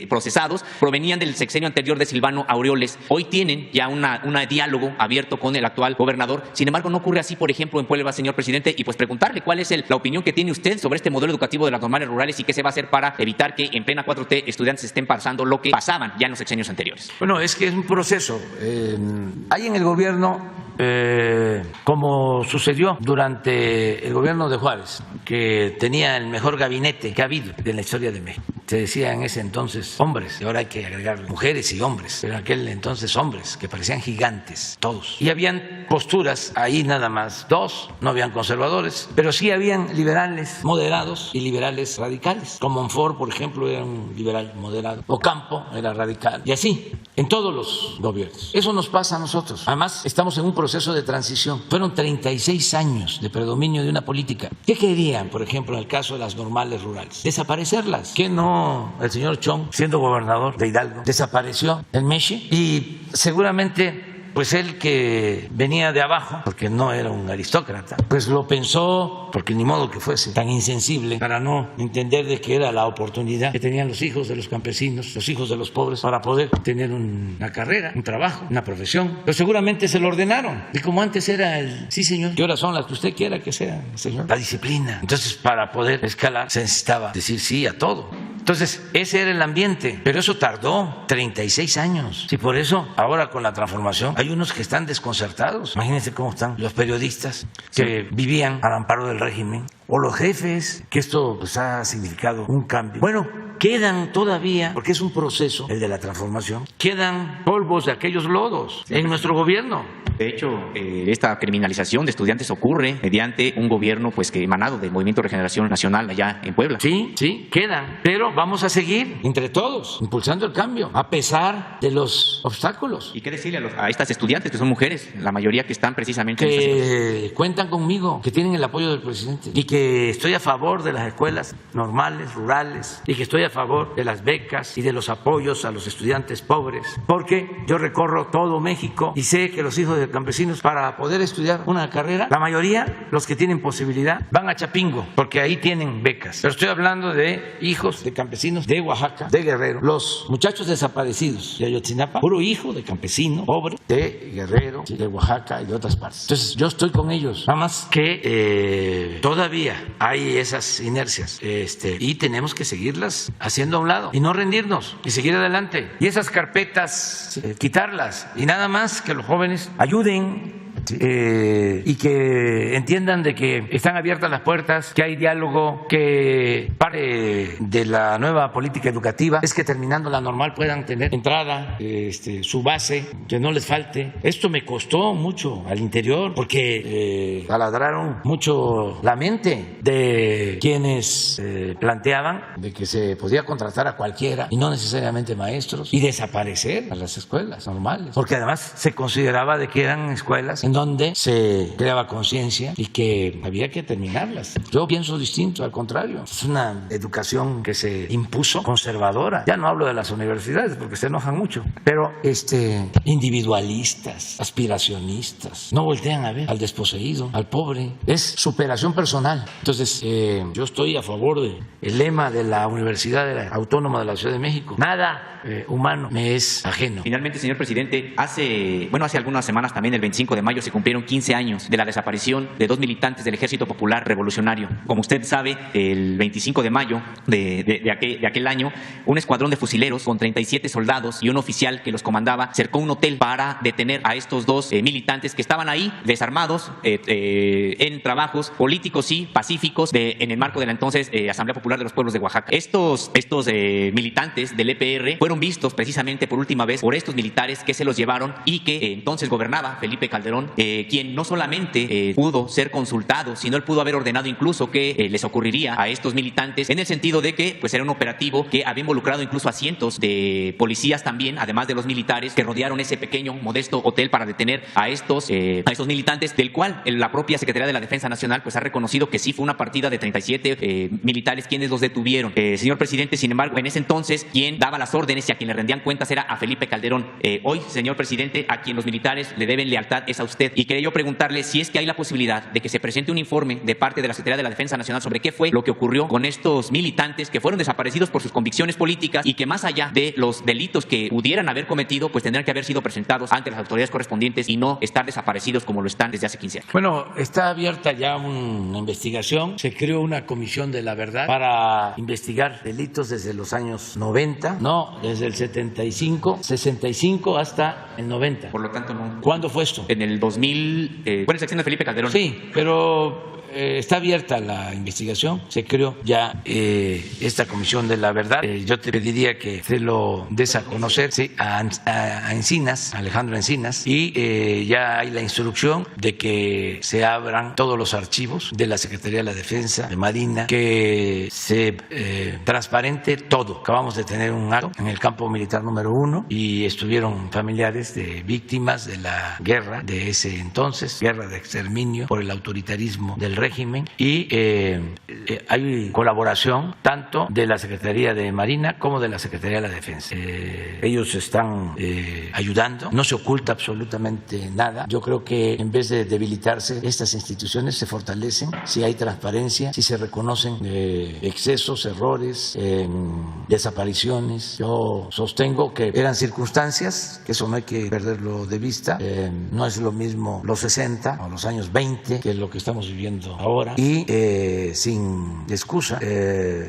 procesados, provenían del sexenio anterior de Silvano Aureoles. Hoy tienen ya un diálogo abierto con el actual gobernador. Sin embargo, no ocurre así, por ejemplo, en Puebla, señor presidente, y pues preguntarle cuál es la opinión que tiene usted sobre este modelo educativo de las normales rurales y qué se va a hacer para evitar que en plena 4T estudiantes estén pasando lo que pasaban ya en los sexenios anteriores. Bueno, es que es un proceso. Hay en el gobierno, como sucedió durante el gobierno de Juárez, que tenía el mejor gabinete que ha habido en la historia de México. Se decía en ese entonces hombres, y ahora hay que agregar mujeres y hombres, pero en aquel entonces hombres, que parecían gigantes, todos. Y habían posturas ahí nada más, 2, no habían conservadores, pero sí habían liberales moderados y liberales radicales. Como Monfort, por ejemplo, era un liberal moderado, Ocampo era radical, y así, en todos los gobiernos. Eso nos pasa a nosotros. Además, estamos en un proceso de transición. Fueron 36 años de predominio de una política. ¿Qué querían, por ejemplo, en el caso de las normales rurales? Desaparecerlas. ¿Qué no? El señor Chong, siendo gobernador de Hidalgo, desapareció el Meshi y seguramente pues él, que venía de abajo, porque no era un aristócrata, pues lo pensó, porque ni modo que fuese tan insensible para no entender de que era la oportunidad que tenían los hijos de los campesinos, los hijos de los pobres, para poder tener una carrera, un trabajo, una profesión. Pero seguramente se lo ordenaron. Y como antes era el sí señor, ¿qué horas son las que usted quiera que sea, señor? La disciplina. Entonces, para poder escalar, se necesitaba decir sí a todo. Entonces, ese era el ambiente, pero eso tardó 36 años. Y por eso, ahora con la transformación, hay unos que están desconcertados. Imagínense cómo están los periodistas que vivían al amparo del régimen, o los jefes, que esto pues ha significado un cambio. Bueno, quedan todavía, porque es un proceso, el de la transformación, quedan polvos de aquellos lodos en nuestro gobierno. De hecho, esta criminalización de estudiantes ocurre mediante un gobierno pues que emanado del Movimiento de Regeneración Nacional allá en Puebla. Sí, quedan, pero vamos a seguir entre todos impulsando el cambio, a pesar de los obstáculos. ¿Y qué decirle a estas estudiantes que son mujeres, la mayoría que están precisamente que cuentan conmigo, que tienen el apoyo del presidente y que estoy a favor de las escuelas normales, rurales, y que estoy a favor de las becas y de los apoyos a los estudiantes pobres, porque yo recorro todo México y sé que los hijos de campesinos, para poder estudiar una carrera, la mayoría, los que tienen posibilidad, van a Chapingo, porque ahí tienen becas. Pero estoy hablando de hijos de campesinos de Oaxaca, de Guerrero, los muchachos desaparecidos de Ayotzinapa, puro hijo de campesino, pobre, de Guerrero, de Oaxaca y de otras partes. Entonces yo estoy con ellos, nada más que todavía hay esas inercias y tenemos que seguirlas haciendo a un lado y no rendirnos y seguir adelante. Y esas carpetas, quitarlas, y nada más que los jóvenes ayuden y que entiendan de que están abiertas las puertas, que hay diálogo, que parte de la nueva política educativa es que terminando la normal puedan tener entrada, su base, que no les falte. Esto me costó mucho al interior porque taladraron mucho la mente de quienes planteaban de que se podía contratar a cualquiera y no necesariamente maestros y desaparecer a las escuelas normales, porque además se consideraba de que eran escuelas en donde se creaba conciencia y que había que terminarlas. Yo pienso distinto, al contrario. Es una educación que se impuso conservadora. Ya no hablo de las universidades porque se enojan mucho, pero individualistas, aspiracionistas, no voltean a ver al desposeído, al pobre. Es superación personal. Entonces, yo estoy a favor del lema de la Universidad Autónoma de la Ciudad de México. Nada humano me es ajeno. Finalmente, señor presidente, hace algunas semanas también, el 25 de mayo, se cumplieron 15 años de la desaparición de 2 militantes del Ejército Popular Revolucionario. Como usted sabe, el 25 de mayo de aquel año, un escuadrón de fusileros con 37 soldados y un oficial que los comandaba cercó un hotel para detener a estos 2 militantes que estaban ahí desarmados en trabajos políticos y pacíficos en el marco de la entonces Asamblea Popular de los Pueblos de Oaxaca. Estos militantes del EPR fueron vistos precisamente por última vez por estos militares que se los llevaron y que entonces gobernaba Felipe Calderón quien no solamente pudo ser consultado, sino él pudo haber ordenado incluso que les ocurriría a estos militantes, en el sentido de que pues era un operativo que había involucrado incluso a cientos de policías también, además de los militares que rodearon ese pequeño, modesto hotel para detener a estos militantes, del cual la propia Secretaría de la Defensa Nacional pues ha reconocido que sí fue una partida de 37 militares quienes los detuvieron. Señor presidente, sin embargo, en ese entonces quien daba las órdenes y a quien le rendían cuentas era a Felipe Calderón. Hoy, señor presidente, a quien los militares le deben lealtad es a usted. Y quería yo preguntarle si es que hay la posibilidad de que se presente un informe de parte de la Secretaría de la Defensa Nacional sobre qué fue lo que ocurrió con estos militantes que fueron desaparecidos por sus convicciones políticas y que más allá de los delitos que pudieran haber cometido, pues tendrán que haber sido presentados ante las autoridades correspondientes y no estar desaparecidos como lo están desde hace 15 años. Bueno, está abierta ya una investigación. Se creó una comisión de la verdad para investigar delitos desde los años 90, no, desde el 65 hasta el 90. Por lo tanto, no. ¿Cuándo fue esto? En el 2000, fue en la sección de Felipe Calderón. Sí, pero está abierta la investigación, se creó ya esta comisión de la verdad. Yo te pediría que se lo des a conocer a Encinas, Alejandro Encinas, y ya hay la instrucción de que se abran todos los archivos de la Secretaría de la Defensa, de Marina, que se transparente todo. Acabamos de tener un acto en el campo militar número 1 y estuvieron familiares de víctimas de la guerra de ese entonces, guerra de exterminio por el autoritarismo del régimen, y hay colaboración tanto de la Secretaría de Marina como de la Secretaría de la Defensa. Ellos están ayudando, no se oculta absolutamente nada. Yo creo que en vez de debilitarse, estas instituciones se fortalecen si hay transparencia, si se reconocen excesos, errores, desapariciones. Yo sostengo que eran circunstancias, que eso no hay que perderlo de vista. No es lo mismo los 60 o los años 20 que lo que estamos viviendo ahora, y sin excusa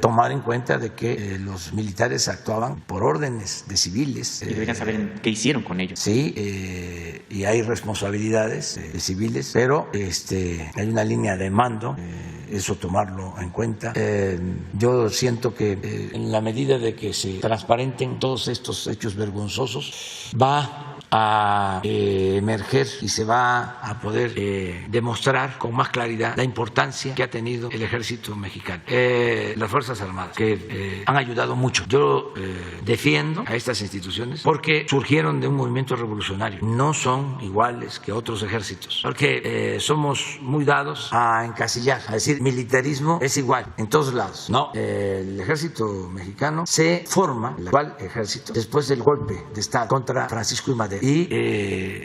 tomar en cuenta de que los militares actuaban por órdenes de civiles. Y deberían saber qué hicieron con ellos. Sí, y hay responsabilidades de civiles, pero hay una línea de mando, eso tomarlo en cuenta. Yo siento que en la medida de que se transparenten todos estos hechos vergonzosos, va a emerger y se va a poder demostrar con más claridad la importancia que ha tenido el ejército mexicano, las Fuerzas Armadas, que han ayudado mucho. Yo defiendo a estas instituciones porque surgieron de un movimiento revolucionario, no son iguales que otros ejércitos, porque somos muy dados a encasillar, a decir militarismo es igual en todos lados. No, el ejército mexicano se forma, el actual ejército, después del golpe de Estado contra Francisco I. Madero, y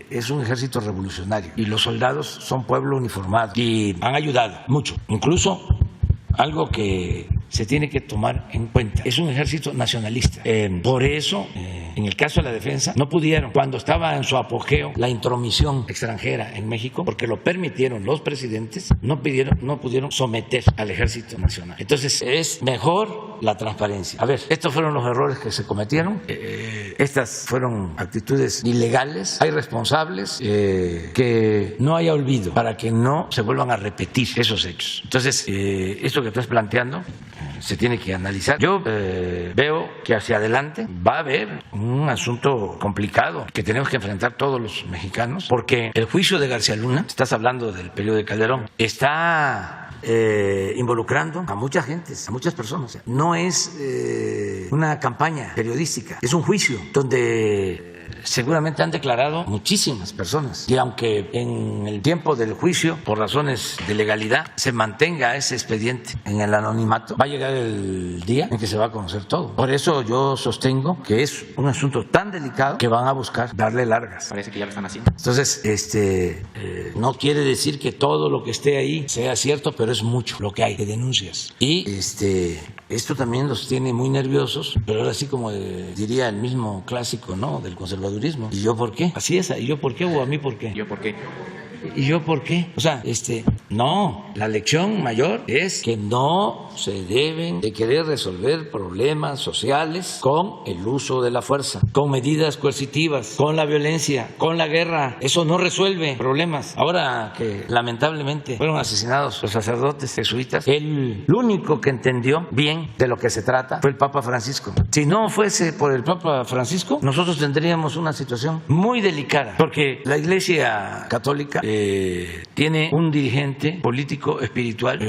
es un ejército revolucionario, y los soldados son pueblo uniformado y han ayudado mucho. Incluso algo que se tiene que tomar en cuenta, es un ejército nacionalista. Por eso, en el caso de la defensa, no pudieron, cuando estaba en su apogeo la intromisión extranjera en México, porque lo permitieron los presidentes, no pudieron someter al ejército nacional. Entonces, es mejor la transparencia. A ver, estos fueron los errores que se cometieron, estas fueron actitudes ilegales, hay responsables, que no haya olvido para que no se vuelvan a repetir esos hechos. Entonces, esto que estás planteando se tiene que analizar. Yo veo que hacia adelante va a haber un asunto complicado que tenemos que enfrentar todos los mexicanos, porque el juicio de García Luna, estás hablando del periodo de Calderón, está involucrando a mucha gente, a muchas personas. No es una campaña periodística, es un juicio donde seguramente han declarado muchísimas personas, y aunque en el tiempo del juicio, por razones de legalidad, se mantenga ese expediente en el anonimato, va a llegar el día en que se va a conocer todo. Por eso yo sostengo que es un asunto tan delicado que van a buscar darle largas. Parece que ya lo están haciendo. Entonces, no quiere decir que todo lo que esté ahí sea cierto, pero es mucho lo que hay de denuncias. Y esto también los tiene muy nerviosos, pero ahora sí, como diría el mismo clásico, ¿no?, del conservadurismo. ¿Y yo por qué? Así es, ¿y yo por qué? ¿O a mí por qué? ¿Yo por qué? ¿Y yo por qué? O sea, No, la lección mayor es que no se deben de querer resolver problemas sociales con el uso de la fuerza, con medidas coercitivas, con la violencia, con la guerra. Eso no resuelve problemas. Ahora que lamentablemente fueron asesinados los sacerdotes jesuitas, el único que entendió bien de lo que se trata fue el Papa Francisco. Si no fuese por el Papa Francisco, nosotros tendríamos una situación muy delicada, porque la Iglesia Católica tiene un dirigente político, espiritual,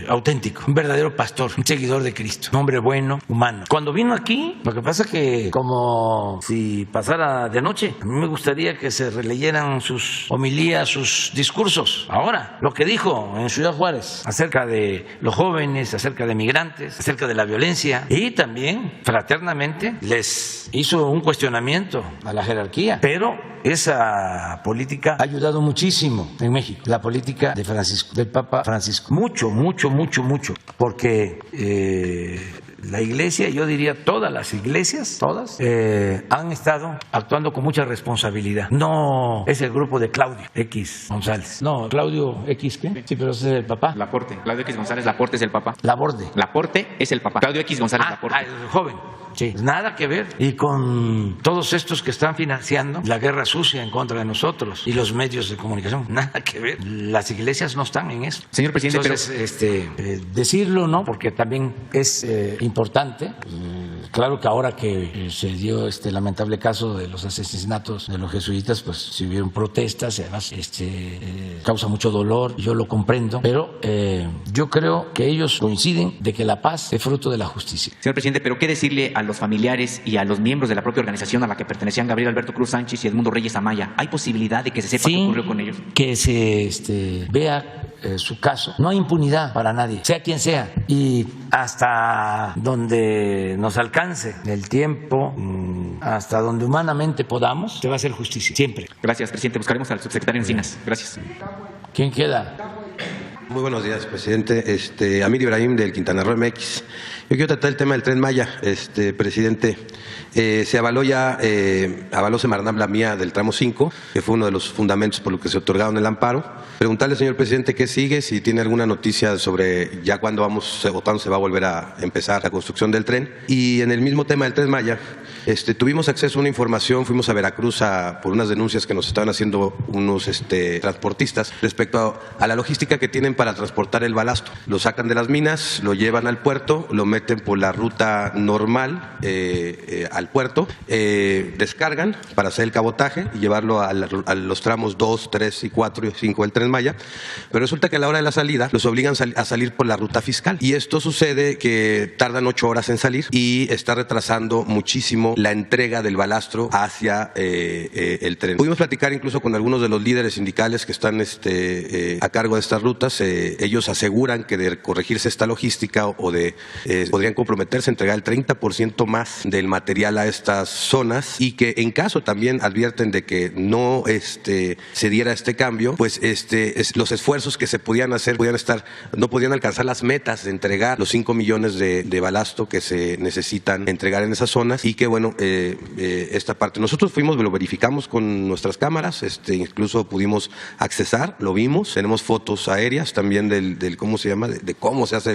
auténtico, un verdadero pastor, un seguidor de Cristo, un hombre bueno, humano. Cuando vino aquí, lo que pasa es que como si pasara de noche, a mí me gustaría que se releyeran sus homilías, sus discursos. Ahora, lo que dijo en Ciudad Juárez acerca de los jóvenes, acerca de migrantes, acerca de la violencia, y también fraternamente les hizo un cuestionamiento a la jerarquía, pero esa política ha ayudado muchísimo en México, la política de Francisco, del Papa Francisco, mucho, porque la Iglesia, yo diría todas las iglesias, todas, han estado actuando con mucha responsabilidad. No es el grupo de Claudio X González. No, Claudio X, ¿qué? Sí, pero ese es el papá. Laporte. Claudio X González Laporte es el papá. Laborde. Laporte es el papá. Claudio X González Laporte. El joven. Sí, nada que ver. Y con todos estos que están financiando la guerra sucia en contra de nosotros y los medios de comunicación, nada que ver. Las iglesias no están en eso. Señor presidente, entonces, decirlo, ¿no? Porque también es importante. Claro que ahora que se dio este lamentable caso de los asesinatos de los jesuitas, pues se hubieron protestas y además causa mucho dolor, yo lo comprendo, pero yo creo que ellos coinciden de que la paz es fruto de la justicia. Señor presidente, pero ¿qué decirle a los familiares y a los miembros de la propia organización a la que pertenecían Gabriel Alberto Cruz Sánchez y Edmundo Reyes Amaya? ¿Hay posibilidad de que se sepa qué ocurrió con ellos? Que se vea su caso. No hay impunidad para nadie, sea quien sea, y hasta donde nos alcance el tiempo, hasta donde humanamente podamos, se va a hacer justicia, siempre. Gracias, presidente. Buscaremos al subsecretario Encinas. Gracias. ¿Quién queda? Muy buenos días, presidente. Amir Ibrahim, del Quintana Roo MX. Yo quiero tratar el tema del Tren Maya, presidente. Se avaló ya, avaló Semarnat la mía del tramo 5, que fue uno de los fundamentos por lo que se otorgaron el amparo. Preguntarle, señor presidente, qué sigue, si tiene alguna noticia sobre ya cuándo o cuándo se va a volver a empezar la construcción del tren. Y en el mismo tema del Tren Maya, tuvimos acceso a una información, fuimos a Veracruz por unas denuncias que nos estaban haciendo unos transportistas respecto a la logística que tienen para transportar el balasto. Lo sacan de las minas, lo llevan al puerto, lo meten por la ruta normal al puerto, descargan para hacer el cabotaje y llevarlo a los tramos 2, 3 y 4 y 5 del Tren Maya, pero resulta que a la hora de la salida los obligan a salir por la ruta fiscal, y esto sucede que tardan 8 horas en salir y está retrasando muchísimo la entrega del balastro hacia el tren. Pudimos platicar incluso con algunos de los líderes sindicales que están a cargo de estas rutas. Ellos aseguran que de corregirse esta logística podrían comprometerse a entregar el 30% más del material a estas zonas, y que en caso también advierten de que no se diera este cambio, pues los esfuerzos que se podían hacer no podían alcanzar las metas de entregar los 5 millones de balasto que se necesitan entregar en esas zonas, y que bueno, esta parte nosotros lo verificamos con nuestras cámaras, incluso pudimos accesar, lo vimos, tenemos fotos aéreas también del cómo se llama, de cómo se hace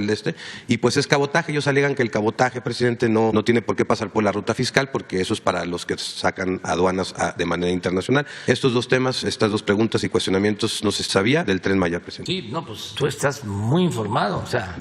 y pues es cabotaje. Ellos alegan que el cabotaje, presidente, no tiene por qué pasar por la ruta fiscal, porque eso es para los que sacan aduanas de manera internacional. Estos dos temas, estas dos preguntas y cuestionamientos no se sabía del Tren Maya, presidente. Sí, no, pues tú estás muy informado, o sea,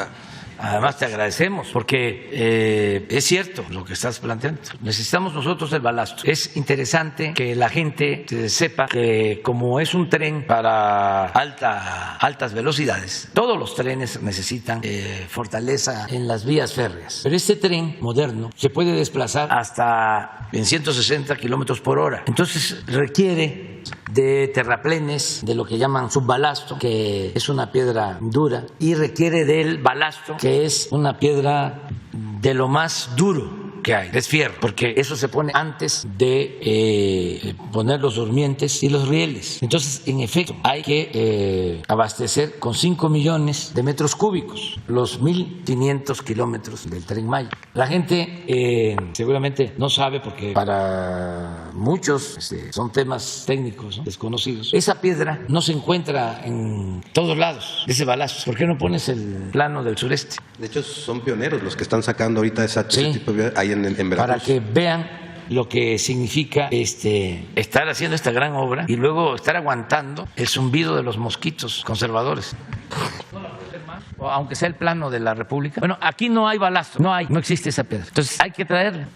además te agradecemos, porque es cierto lo que estás planteando. Necesitamos nosotros el balasto. Es interesante que la gente sepa que como es un tren para altas velocidades, todos los trenes necesitan fortaleza en las vías férreas. Pero este tren moderno se puede desplazar hasta en 160 kilómetros por hora. Entonces requiere de terraplenes, de lo que llaman subbalasto, que es una piedra dura, y requiere del balasto, que es una piedra de lo más duro que hay, es fierro, porque eso se pone antes de poner los durmientes y los rieles. Entonces, en efecto, hay que abastecer con 5 millones de metros cúbicos los 1.500 kilómetros del Tren Maya. La gente seguramente no sabe, porque para muchos son temas técnicos, ¿no?, desconocidos. Esa piedra no se encuentra en todos lados, ese balazo. ¿Por qué no pones el plano del sureste? De hecho, son pioneros los que están sacando ahorita ese tipo de ahí en Veracruz. Para que vean lo que significa estar haciendo esta gran obra y luego estar aguantando el zumbido de los mosquitos conservadores. Aunque sea el plano de la República. Bueno, aquí no hay balazo, no existe esa piedra. Entonces hay que traerla.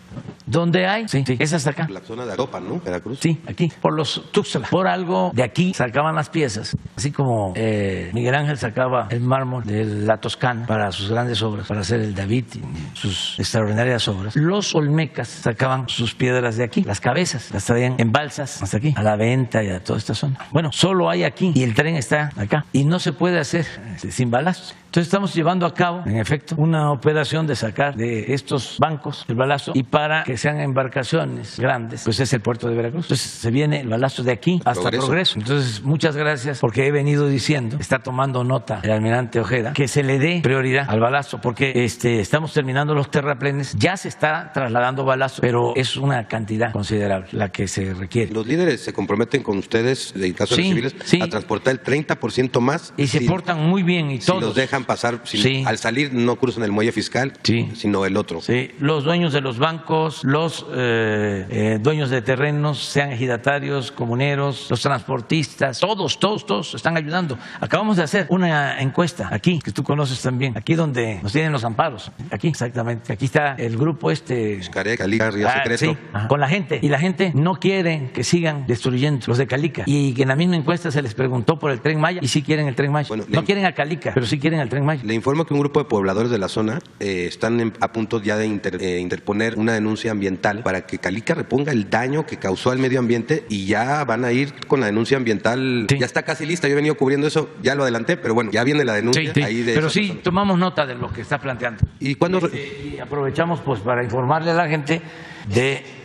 ¿Dónde hay? Sí, es hasta acá. La zona de Aropan, ¿no? Veracruz. Sí, aquí, por los Tuxtla. Por algo de aquí sacaban las piezas, así como Miguel Ángel sacaba el mármol de la Toscana para sus grandes obras, para hacer el David y sus extraordinarias obras. Los olmecas sacaban sus piedras de aquí, las cabezas, las traían en balsas hasta aquí, a la Venta y a toda esta zona. Bueno, solo hay aquí y el tren está acá y no se puede hacer sin balazos. Entonces estamos llevando a cabo, en efecto, una operación de sacar de estos bancos el balazo, y para que sean embarcaciones grandes, pues es el puerto de Veracruz. Entonces se viene el balazo de aquí hasta Progreso. Entonces, muchas gracias, porque he venido diciendo, está tomando nota el almirante Ojeda, que se le dé prioridad al balazo, porque estamos terminando los terraplenes, ya se está trasladando balazo, pero es una cantidad considerable la que se requiere. Los líderes se comprometen con ustedes, en caso de civiles, a transportar el 30% más. Y se portan muy bien, y todos. Si los dejan pasar, al salir no cruzan el muelle fiscal, sino el otro. Sí, los dueños de los bancos, los dueños de terrenos, sean ejidatarios, comuneros, los transportistas, todos están ayudando. Acabamos de hacer una encuesta aquí, que tú conoces también, aquí donde nos tienen los amparos, aquí exactamente, aquí está el grupo Xcaret, Calica, Río Secreto. Con la gente, y la gente no quiere que sigan destruyendo los de Calica, y en la misma encuesta se les preguntó por el Tren Maya, y sí quieren el Tren Maya. Bueno, no quieren a Calica, pero sí quieren el Tren Maya. Le informo que un grupo de pobladores de la zona están a punto ya de interponer una denuncia ambiental para que Calica reponga el daño que causó al medio ambiente, y ya van a ir con la denuncia ambiental. Ya está casi lista, yo he venido cubriendo eso, ya lo adelanté, pero bueno, ya viene la denuncia. Ahí de pero sí, tomamos nota de lo que está planteando. ¿Y cuándo? Y aprovechamos pues para informarle a la gente de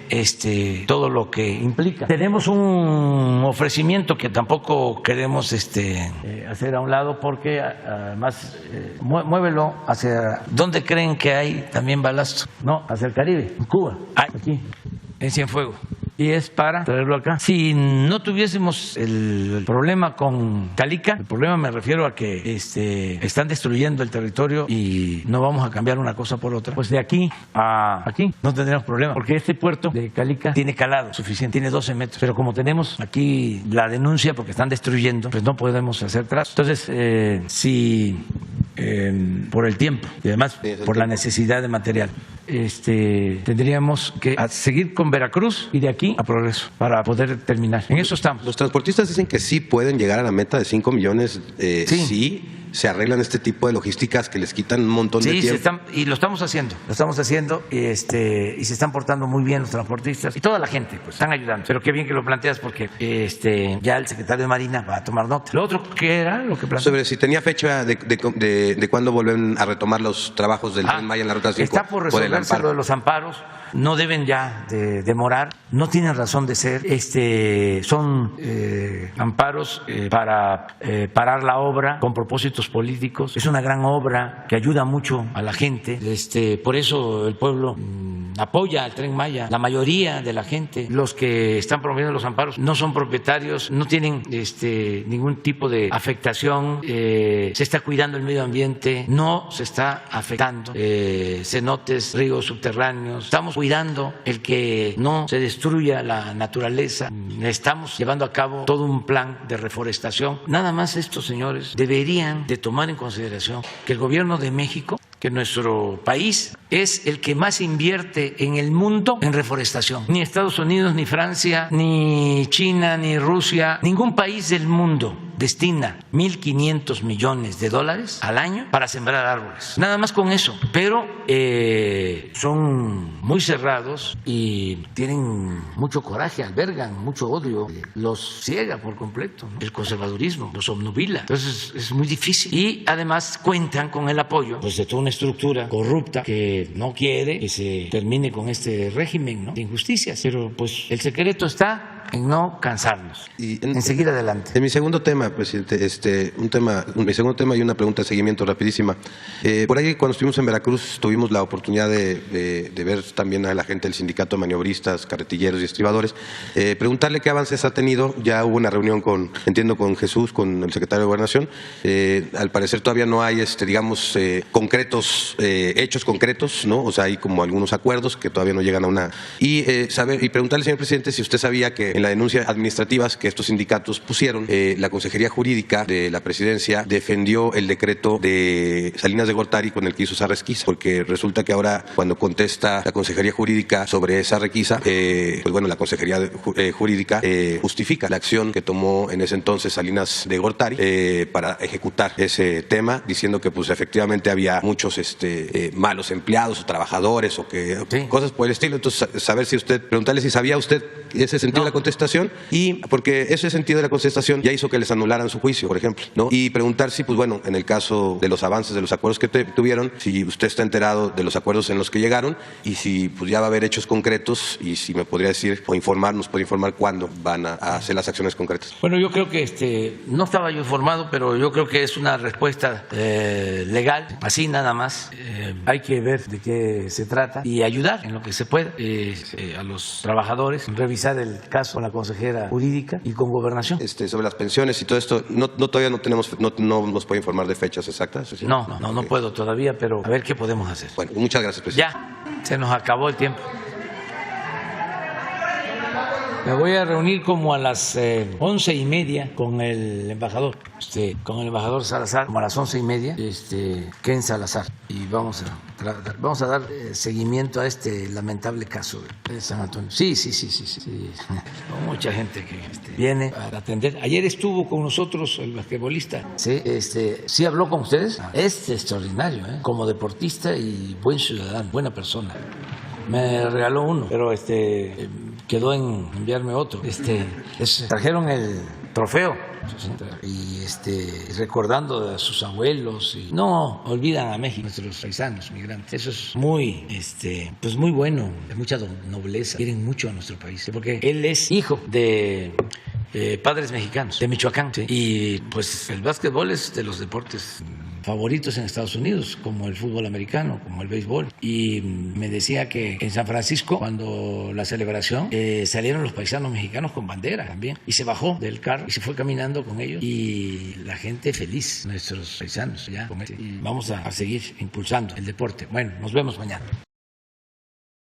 todo lo que implica. Tenemos un ofrecimiento que tampoco queremos hacer a un lado, porque además muévelo hacia donde creen que hay también balasto, no, hacia el Caribe, en Cuba, aquí en Cienfuegos. Y es para traerlo acá. Si no tuviésemos el problema con Calica, el problema me refiero a que están destruyendo el territorio y no vamos a cambiar una cosa por otra, pues de aquí a aquí no tendríamos problema, porque este puerto de Calica tiene calado suficiente, tiene 12 metros, pero como tenemos aquí la denuncia porque están destruyendo, pues no podemos hacer trazo. Entonces, por el tiempo y además por la necesidad de material, tendríamos que seguir con Veracruz y de aquí a Progreso para poder terminar. En eso estamos. Los transportistas dicen que sí pueden llegar a la meta de 5 millones sí se arreglan este tipo de logísticas que les quitan un montón de tiempo. Y lo estamos haciendo y se están portando muy bien los transportistas y toda la gente, pues están ayudando. Pero qué bien que lo planteas, porque ya el secretario de Marina va a tomar nota. Lo otro, ¿qué era lo que planteas? Sobre si tenía fecha de cuándo vuelven a retomar los trabajos del Tren Maya en la Ruta 5. Está por resolverse lo de los amparos. No deben ya de demorar, no tienen razón de ser. Son amparos para parar la obra con propósitos políticos. Es una gran obra que ayuda mucho a la gente. Por eso el pueblo apoya al Tren Maya. La mayoría de la gente, los que están promoviendo los amparos, no son propietarios, no tienen ningún tipo de afectación. Se está cuidando el medio ambiente, no se está afectando cenotes, ríos subterráneos. Estamos cuidando el que no se destruya la naturaleza. Estamos llevando a cabo todo un plan de reforestación. Nada más estos señores deberían de tomar en consideración que el gobierno de México, que nuestro país es el que más invierte en el mundo en reforestación. Ni Estados Unidos, ni Francia, ni China, ni Rusia, ningún país del mundo destina $1.500 millones al año para sembrar árboles. Nada más con eso. Pero son muy cerrados y tienen mucho coraje, albergan mucho odio. Los ciega por completo, ¿no? El conservadurismo los obnubila. Entonces es muy difícil. Y además cuentan con el apoyo pues, de toda una estructura corrupta que no quiere que se termine con este régimen, ¿no? De injusticias. Pero pues el secreto está en no cansarnos, en seguir adelante. En mi segundo tema, presidente, mi segundo tema y una pregunta de seguimiento rapidísima. Por ahí cuando estuvimos en Veracruz tuvimos la oportunidad de ver también a la gente del sindicato de maniobristas, carretilleros y estribadores, preguntarle qué avances ha tenido. Ya hubo una reunión con Jesús, con el secretario de Gobernación. Al parecer todavía no hay, digamos, concretos, hechos concretos, ¿no? O sea, hay como algunos acuerdos que todavía no llegan a una. Y preguntarle, señor presidente, si usted sabía que en la denuncia administrativas que estos sindicatos pusieron, la Consejería Jurídica de la Presidencia defendió el decreto de Salinas de Gortari con el que hizo esa requisa, porque resulta que ahora cuando contesta la Consejería Jurídica sobre esa requisa, pues bueno, la Consejería Jurídica justifica la acción que tomó en ese entonces Salinas de Gortari para ejecutar ese tema, diciendo que pues efectivamente había muchos malos empleados o trabajadores o que sí, cosas por el estilo. Entonces, preguntarle si sabía usted ese sentido de la contestación, y porque ese sentido de la contestación ya hizo que les anularan su juicio, por ejemplo, ¿no? Y preguntar si, pues bueno, en el caso de los avances de los acuerdos que tuvieron, si usted está enterado de los acuerdos en los que llegaron y si pues ya va a haber hechos concretos, y si me podría decir o nos puede informar cuándo van a hacer las acciones concretas. Bueno, yo creo que no estaba yo informado, pero yo creo que es una respuesta legal, así nada más. Hay que ver de qué se trata y ayudar en lo que se pueda a los trabajadores, revisar el caso con la consejera jurídica y con Gobernación. Sobre las pensiones y todo esto, todavía no nos puede informar de fechas exactas. ¿Sí? No puedo todavía, pero a ver qué podemos hacer. Bueno, muchas gracias, presidente. Ya, se nos acabó el tiempo. Me voy a reunir como a las 11:30 con el embajador, Salazar, como a las 11:30, Ken Salazar, y vamos a dar seguimiento a este lamentable caso de San Antonio. Sí. Mucha gente que viene a atender. Ayer estuvo con nosotros el basquetbolista. Sí habló con ustedes. Es extraordinario, como deportista y buen ciudadano, buena persona. Me regaló uno, pero quedó en enviarme otro. Trajeron el trofeo y recordando a sus abuelos, y no olvidan a México, nuestros paisanos migrantes. Eso es muy pues muy bueno, de mucha nobleza. Quieren mucho a nuestro país porque él es hijo de padres mexicanos de Michoacán, ¿sí? Y pues el básquetbol es de los deportes favoritos en Estados Unidos, como el fútbol americano, como el béisbol. Y me decía que en San Francisco, cuando la celebración, salieron los paisanos mexicanos con bandera también, y se bajó del carro y se fue caminando con ellos, y la gente feliz, nuestros paisanos ya, y vamos a seguir impulsando el deporte. Bueno, nos vemos mañana.